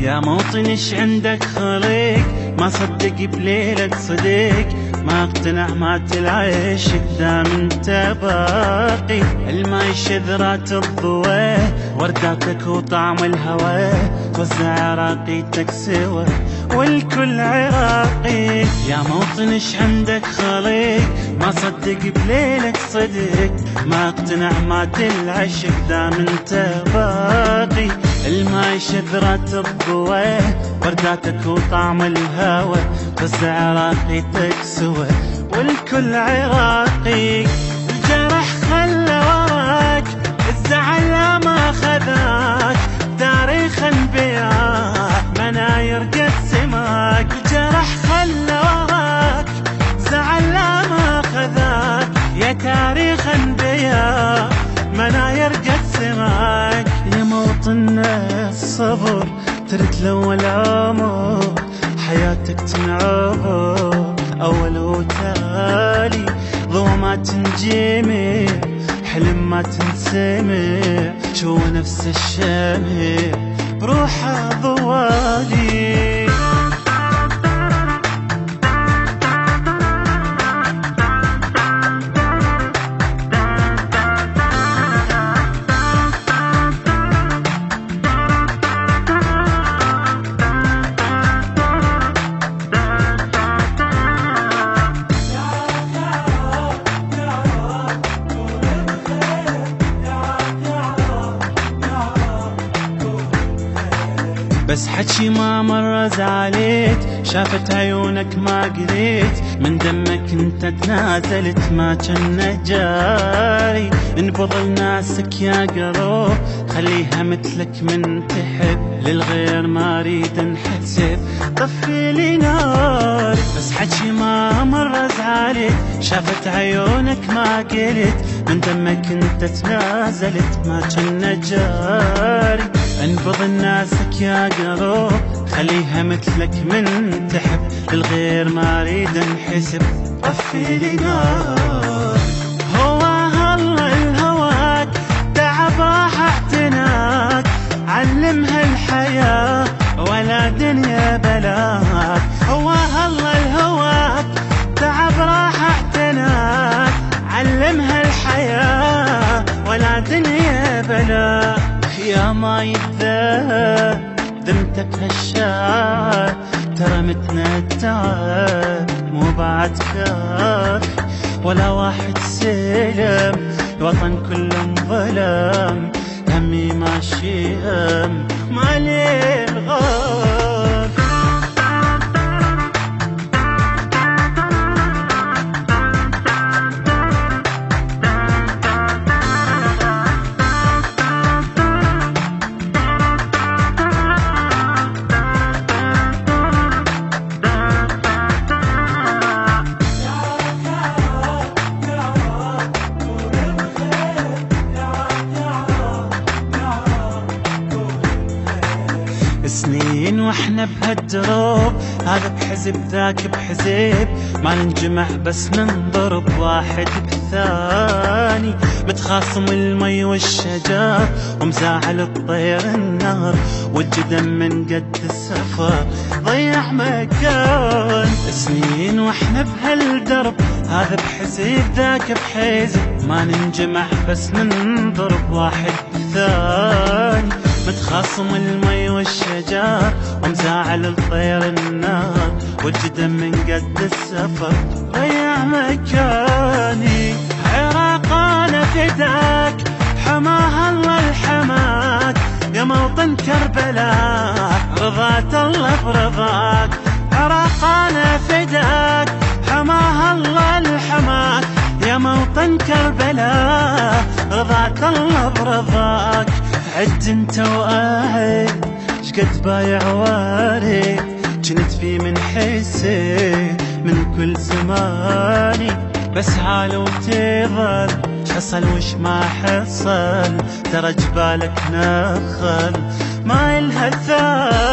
يا موطن ايش عندك خليك، ما صدق بليلك صديق، ما اقتنع ما تلعيش قدام انت باقي. الماي شذرات الضوى ورداتك وطعم الهوى، توزع عراقيتك سوا والكل عراقي. يا موطن ايش عندك خليك، ما صدق بليلك صدق، ما اقتنع ما تلعش قدام انت باقي. الماي شذرات الضوى ورداتك وطعم الهوى، توزع عراقيتك سوا والكل عراقي. الجرح خلى وراك، الزعل ما خذاك، تاريخ انبياء مناير قد سماك. الجرح خلى وراك، زعل ما خذاك، يا تاريخ انبياء مناير قد سماك. يا موطننا الصبر ترد لأول عمر، حياتك تنعبر أول وتالي. ضوء ما تنجمع، حلم ما تنسمع، شو نفس الشمع بروحه ضوالي. بس حكي ما مرة زعلت، شافت عيونك ما قريت، من دمك انت تنازلت ما كنا جاري. انبض لناسك يا قلوب، خليها مثلك من تحب، للغير ما اريد انحسب، طفي لي نار. بس حكي ما مرة زعلت، شافت عيونك ما قلت، من دمك انت تنازلت ما كنا جاري. انبض ناسك يا قلوب، خليها مثلك من تحب، للغير ما اريد انحسب، طفي لي نار. هواها الله الهواك، تعب راح اعتناك، علمها الحياة ولا دنيا بلاك. هواها الله الهواك، تعب راح اعتناك، علمها الحياة ولا دنيا بلاك. يا ما يتذاب ذمتك هالشعر، ترى متنا التعب مو بعد كافي، ولا واحد سلم، الوطن كله انظلم، همي ماشي هم ما ليل غاب. سنين واحنا بهالدروب، هذا بحزب ذاك بحزب، ما ننجمع بس ننضرب واحد بالثاني. متخاصم المي والشجر، ومزاعل الطير النهر، والجدم من قد السفر ضيع مكان. سنين واحنا بهالدرب، هذا بحزب ذاك بحزب، ما ننجمع بس ننضرب واحد بالثاني. متخاصم المي والشجر، ومزاعل الطير النار، والجدم من قد السفر ضيع مكاني. عراق انا فداك، حماها الله الحماك، يا موطن كربلاء رضات الله برضاك. عراق انا فداك، حماها الله الحماك، يا موطن كربلاء رضات الله برضاك. عد انت واعد شقد بايع وارد، جنت في من حسي من كل زماني. بس عال وتظل حصل وش ما حصل، ترى جبالك نخل ما إلها ثاني.